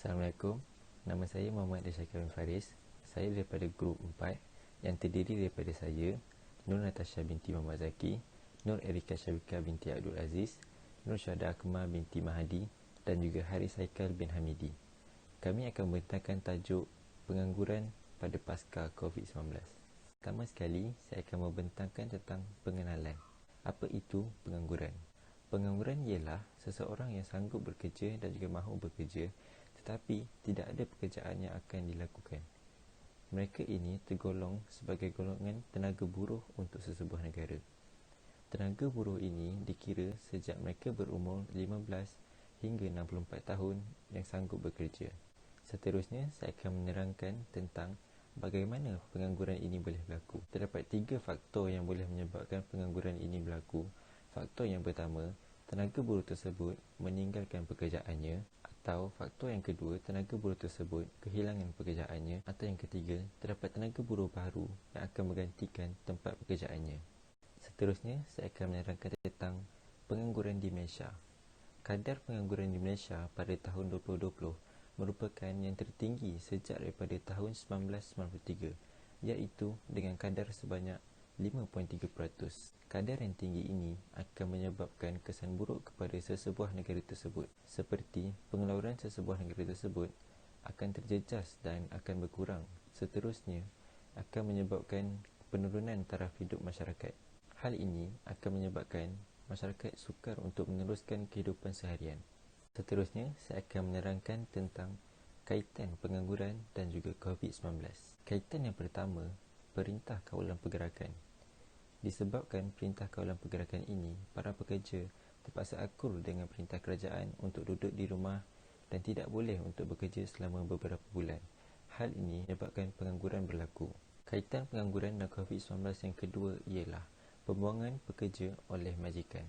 Assalamualaikum. Nama saya Muhammad Syakir bin Faris. Saya daripada grup 4 yang terdiri daripada saya, Nur Natasha binti Muhammad Zaki, Nur Erika Syabika binti Abdul Aziz, Nur Syahda Akmal binti Mahadi dan juga Haris Haikal bin Hamidi. Kami akan membentangkan tajuk pengangguran pada pasca COVID-19. Pertama sekali, saya akan membentangkan tentang pengenalan. Apa itu pengangguran? Pengangguran ialah seseorang yang sanggup bekerja dan juga mahu bekerja tetapi tidak ada pekerjaan yang akan dilakukan. Mereka ini tergolong sebagai golongan tenaga buruh untuk sesebuah negara. Tenaga buruh ini dikira sejak mereka berumur 15 hingga 64 tahun yang sanggup bekerja. Seterusnya, saya akan menerangkan tentang bagaimana pengangguran ini boleh berlaku. Terdapat 3 faktor yang boleh menyebabkan pengangguran ini berlaku. Faktor yang pertama, tenaga buruh tersebut meninggalkan pekerjaannya, atau faktor yang kedua, tenaga buruh tersebut kehilangan pekerjaannya, atau yang ketiga, terdapat tenaga buruh baru yang akan menggantikan tempat pekerjaannya. Seterusnya, saya akan menerangkan tentang pengangguran di Malaysia. Kadar pengangguran di Malaysia pada tahun 2020 merupakan yang tertinggi sejak daripada tahun 1993, iaitu dengan kadar sebanyak 5.3%. Kadar yang tinggi ini akan menyebabkan kesan buruk kepada sesebuah negara tersebut, seperti pengeluaran sesebuah negara tersebut akan terjejas dan akan berkurang. Seterusnya, akan menyebabkan penurunan taraf hidup masyarakat. Hal ini akan menyebabkan masyarakat sukar untuk meneruskan kehidupan seharian. Seterusnya, saya akan menerangkan tentang kaitan pengangguran dan juga COVID-19. Kaitan yang pertama, Perintah Kawalan Pergerakan. Disebabkan Perintah Kawalan Pergerakan ini, para pekerja terpaksa akur dengan perintah kerajaan untuk duduk di rumah dan tidak boleh untuk bekerja selama beberapa bulan. Hal ini menyebabkan pengangguran berlaku. Kaitan pengangguran dan COVID-19 yang kedua ialah pembuangan pekerja oleh majikan.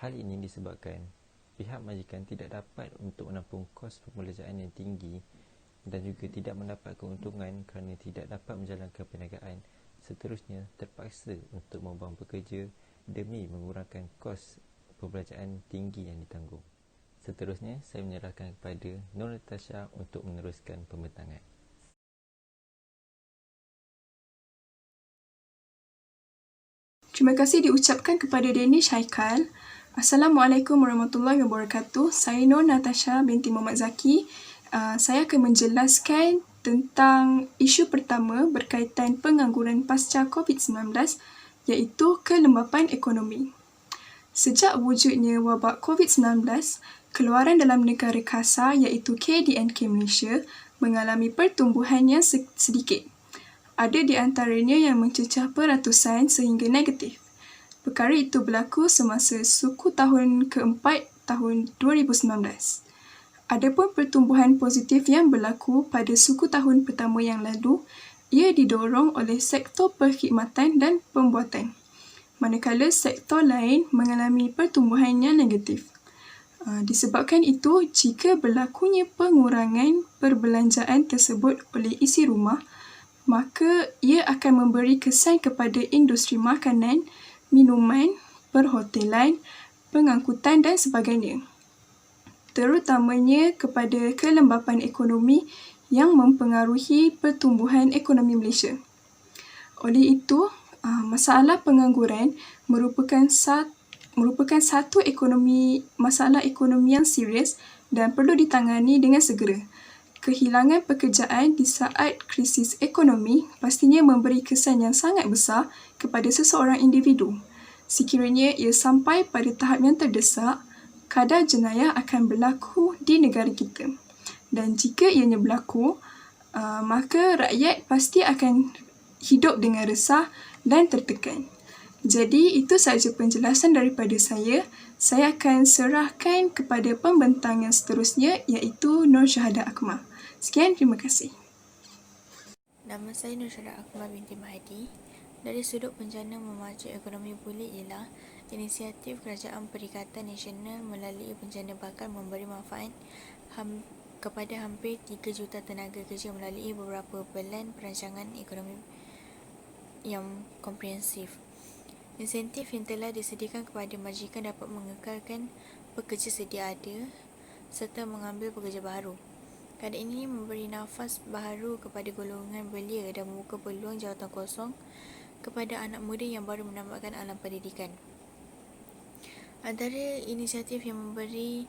Hal ini disebabkan pihak majikan tidak dapat untuk menampung kos pembelanjaan yang tinggi dan juga tidak mendapat keuntungan kerana tidak dapat menjalankan perniagaan. Seterusnya, terpaksa untuk membuang pekerja demi mengurangkan kos pembelanjaan tinggi yang ditanggung. Seterusnya, saya menyerahkan kepada Nur Natasha untuk meneruskan pembentangan. Terima kasih diucapkan kepada Danish Haikal. Assalamualaikum warahmatullahi wabarakatuh. Saya Nur Natasha binti Muhammad Zaki. Saya akan menjelaskan tentang isu pertama berkaitan pengangguran pasca COVID-19, iaitu kelembapan ekonomi. Sejak wujudnya wabak COVID-19, keluaran dalam negara kasar iaitu KDNK Malaysia mengalami pertumbuhan yang sedikit. Ada di antaranya yang mencecah peratusan sehingga negatif. Perkara itu berlaku semasa suku tahun keempat tahun 2019. Adapun pertumbuhan positif yang berlaku pada suku tahun pertama yang lalu, ia didorong oleh sektor perkhidmatan dan pembuatan, manakala sektor lain mengalami pertumbuhan yang negatif. Disebabkan itu, jika berlakunya pengurangan perbelanjaan tersebut oleh isi rumah, maka ia akan memberi kesan kepada industri makanan, minuman, perhotelan, pengangkutan dan sebagainya, terutamanya kepada kelembapan ekonomi yang mempengaruhi pertumbuhan ekonomi Malaysia. Oleh itu, masalah pengangguran merupakan satu masalah ekonomi yang serius dan perlu ditangani dengan segera. Kehilangan pekerjaan di saat krisis ekonomi pastinya memberi kesan yang sangat besar kepada seseorang individu. Sekiranya ia sampai pada tahap yang terdesak, kadar jenayah akan berlaku di negara kita. Dan jika ianya berlaku, maka rakyat pasti akan hidup dengan resah dan tertekan. Jadi, itu sahaja penjelasan daripada saya. Saya akan serahkan kepada pembentang yang seterusnya, iaitu Nur Syahda Akmal. Sekian, terima kasih. Nama saya Nur Syahda Akmal binti Mahadi. Dari sudut bencana memacu ekonomi pulih ialah inisiatif Kerajaan Perikatan Nasional melalui bencana bakal memberi manfaat kepada hampir 3 juta tenaga kerja melalui beberapa pelan perancangan ekonomi yang komprehensif. Insentif yang telah disediakan kepada majikan dapat mengekalkan pekerja sedia ada serta mengambil pekerja baru. Keadaan ini memberi nafas baru kepada golongan belia dan membuka peluang jawatan kosong kepada anak muda yang baru menambahkan alam pendidikan. Antara inisiatif yang memberi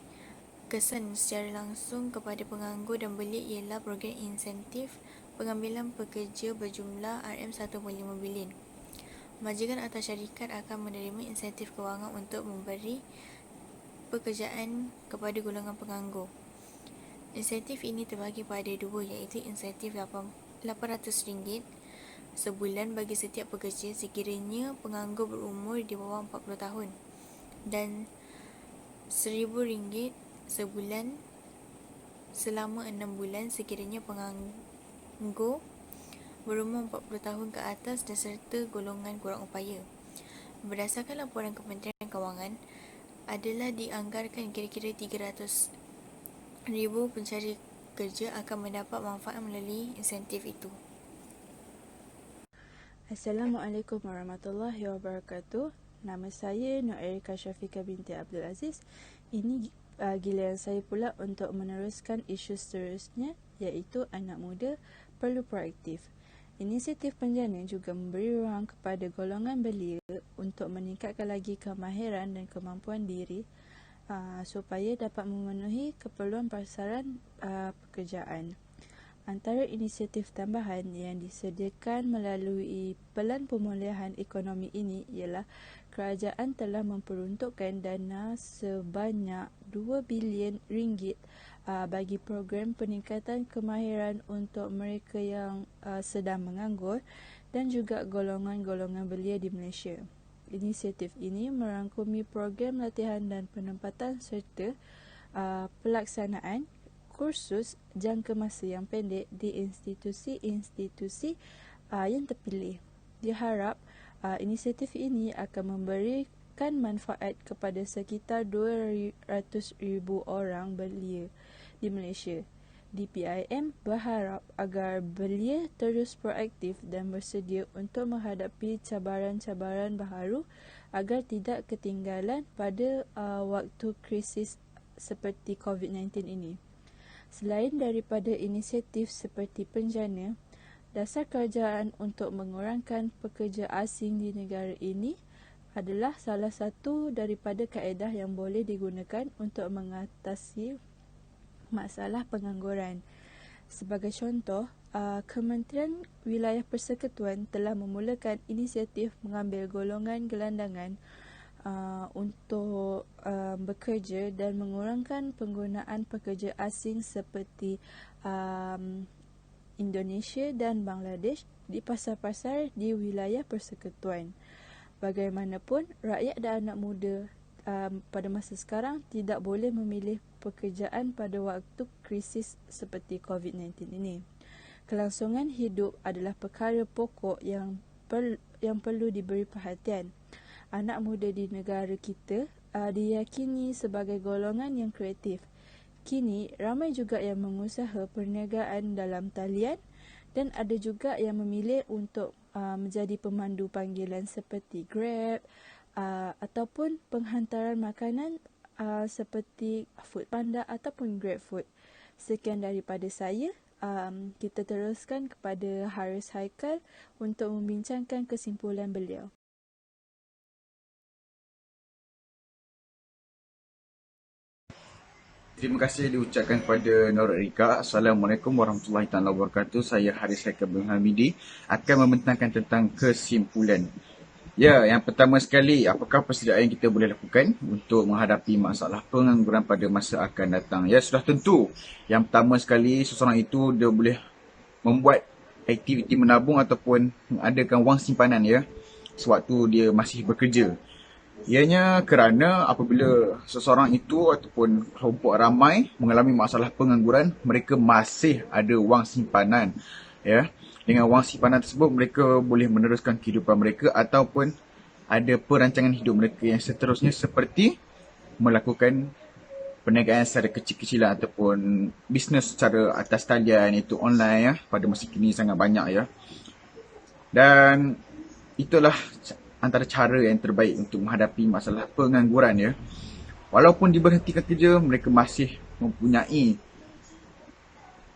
kesan secara langsung kepada penganggur dan belia ialah program insentif pengambilan pekerja berjumlah RM1.5 bilion. Majikan atau syarikat akan menerima insentif kewangan untuk memberi pekerjaan kepada golongan penganggur. Insentif ini terbagi pada dua, iaitu insentif RM800 sebulan bagi setiap pekerja sekiranya penganggur berumur di bawah 40 tahun dan RM1,000 sebulan selama 6 bulan sekiranya penganggur berumur 40 tahun ke atas dan serta golongan kurang upaya. Berdasarkan laporan Kementerian Kewangan, adalah dianggarkan kira-kira 300,000 pencari kerja akan mendapat manfaat melalui insentif itu. Assalamualaikum warahmatullahi wabarakatuh. Nama saya Nur Erika Syafiqah binti Abdul Aziz. Ini giliran saya pula untuk meneruskan isu seterusnya, iaitu anak muda perlu proaktif. Inisiatif penjana juga memberi ruang kepada golongan belia untuk meningkatkan lagi kemahiran dan kemampuan diri supaya dapat memenuhi keperluan pasaran pekerjaan. Antara inisiatif tambahan yang disediakan melalui Pelan Pemulihan Ekonomi ini ialah kerajaan telah memperuntukkan dana sebanyak RM2 bilion bagi program peningkatan kemahiran untuk mereka yang sedang menganggur dan juga golongan-golongan belia di Malaysia. Inisiatif ini merangkumi program latihan dan penempatan serta pelaksanaan kursus jangka masa yang pendek di institusi-institusi yang terpilih. Diharap inisiatif ini akan memberikan manfaat kepada sekitar 200,000 orang belia di Malaysia. DPIM berharap agar belia terus proaktif dan bersedia untuk menghadapi cabaran-cabaran baharu agar tidak ketinggalan pada waktu krisis seperti COVID-19 ini. Selain daripada inisiatif seperti penjana, dasar kerajaan untuk mengurangkan pekerja asing di negara ini adalah salah satu daripada kaedah yang boleh digunakan untuk mengatasi masalah pengangguran. Sebagai contoh, Kementerian Wilayah Persekutuan telah memulakan inisiatif mengambil golongan gelandangan untuk bekerja dan mengurangkan penggunaan pekerja asing seperti Indonesia dan Bangladesh di pasar-pasar di wilayah persekutuan. Bagaimanapun, rakyat dan anak muda pada masa sekarang tidak boleh memilih pekerjaan pada waktu krisis seperti COVID-19 ini. Kelangsungan hidup adalah perkara pokok yang perlu diberi perhatian. Anak muda di negara kita diyakini sebagai golongan yang kreatif. Kini, ramai juga yang mengusaha perniagaan dalam talian dan ada juga yang memilih untuk menjadi pemandu panggilan seperti Grab ataupun penghantaran makanan seperti Foodpanda ataupun GrabFood. Sekian daripada saya. Kita teruskan kepada Haris Haikal untuk membincangkan kesimpulan beliau. Terima kasih diucapkan kepada Nur Erika. Assalamualaikum warahmatullahi wabarakatuh. Saya Haris Haikal bin Hamidi akan membentangkan tentang kesimpulan. Ya, yang pertama sekali, apakah persediaan yang kita boleh lakukan untuk menghadapi masalah pengangguran pada masa akan datang? Ya, sudah tentu. Yang pertama sekali, seseorang itu dia boleh membuat aktiviti menabung ataupun mengadakan wang simpanan ya, sewaktu dia masih bekerja. Ianya kerana apabila seseorang itu ataupun kelompok ramai mengalami masalah pengangguran, mereka masih ada wang simpanan. Ya. Dengan wang simpanan tersebut, mereka boleh meneruskan kehidupan mereka ataupun ada perancangan hidup mereka yang seterusnya seperti melakukan perniagaan secara kecil-kecilan ataupun bisnes secara atas talian, itu online ya, pada masa kini sangat banyak ya. Dan itulah antara cara yang terbaik untuk menghadapi masalah pengangguran ya. Walaupun diberhentikan kerja, mereka masih mempunyai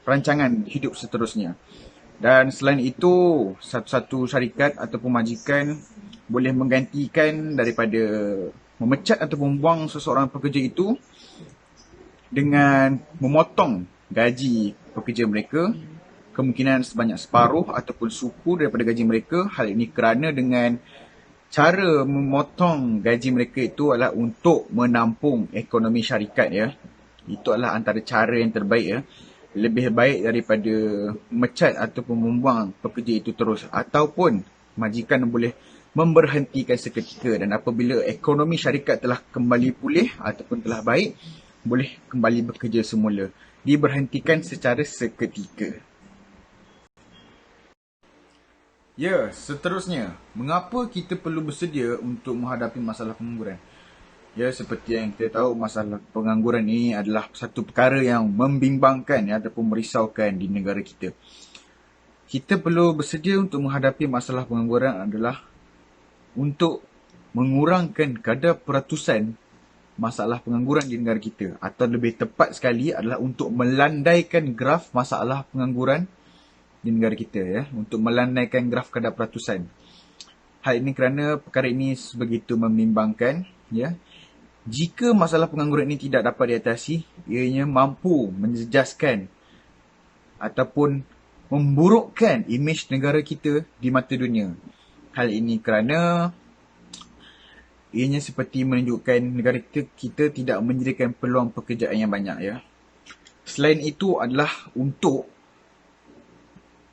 perancangan hidup seterusnya. Dan selain itu, satu-satu syarikat ataupun majikan boleh menggantikan daripada memecat atau membuang seseorang pekerja itu dengan memotong gaji pekerja mereka, kemungkinan sebanyak separuh ataupun suku daripada gaji mereka. Hal ini kerana dengan cara memotong gaji mereka itu adalah untuk menampung ekonomi syarikat ya. Itu adalah antara cara yang terbaik ya. Lebih baik daripada memecat ataupun membuang pekerja itu terus, ataupun majikan boleh memberhentikan seketika, dan apabila ekonomi syarikat telah kembali pulih ataupun telah baik, boleh kembali bekerja semula, diberhentikan secara seketika. Ya, seterusnya, mengapa kita perlu bersedia untuk menghadapi masalah pengangguran? Ya, seperti yang kita tahu, masalah pengangguran ini adalah satu perkara yang membimbangkan ya, ataupun merisaukan di negara kita. Kita perlu bersedia untuk menghadapi masalah pengangguran adalah untuk mengurangkan kadar peratusan masalah pengangguran di negara kita. Atau lebih tepat sekali adalah untuk melandaikan graf masalah pengangguran di negara kita ya, untuk melandaikan graf kadar peratusan. Hal ini kerana perkara ini sebegitu membimbangkan ya. Jika masalah pengangguran ini tidak dapat diatasi, ianya mampu menjejaskan ataupun memburukkan imej negara kita di mata dunia. Hal ini kerana ianya seperti menunjukkan negara kita tidak menyediakan peluang pekerjaan yang banyak ya. Selain itu adalah untuk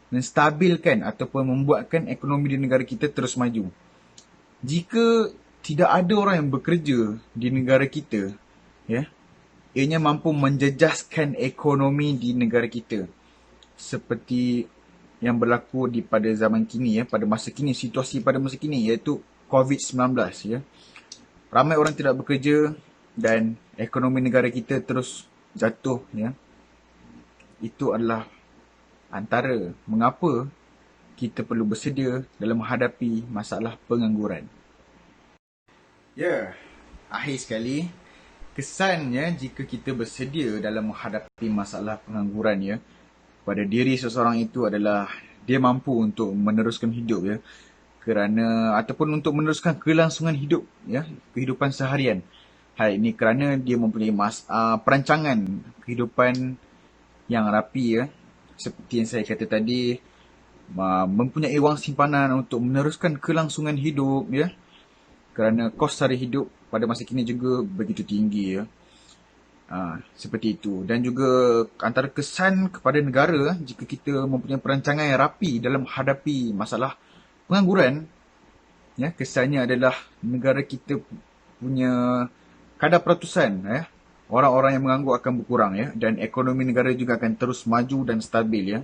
menstabilkan ataupun membuatkan ekonomi di negara kita terus maju. Jika tidak ada orang yang bekerja di negara kita, ya, ianya mampu menjejaskan ekonomi di negara kita. Seperti yang berlaku pada zaman kini, ya, pada masa kini, situasi pada masa kini, iaitu COVID-19. Ya. Ramai orang tidak bekerja dan ekonomi negara kita terus jatuh. Ya. Itu adalah antara mengapa kita perlu bersedia dalam menghadapi masalah pengangguran. Ya, akhir sekali, kesannya jika kita bersedia dalam menghadapi masalah pengangguran ya, pada diri seseorang itu adalah dia mampu untuk meneruskan hidup ya, kerana ataupun untuk meneruskan kelangsungan hidup ya, kehidupan seharian. Hal ini kerana dia mempunyai perancangan kehidupan yang rapi ya, seperti yang saya kata tadi, mempunyai wang simpanan untuk meneruskan kelangsungan hidup ya. Kerana kos sara hidup pada masa kini juga begitu tinggi ya. Seperti itu. Dan juga antara kesan kepada negara jika kita mempunyai perancangan yang rapi dalam menghadapi masalah pengangguran, ya, kesannya adalah negara kita punya kadar peratusan ya. Orang-orang yang menganggur akan berkurang ya, dan ekonomi negara juga akan terus maju dan stabil ya.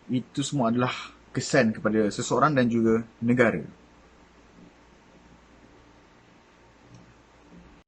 Itu semua adalah kesan kepada seseorang dan juga negara.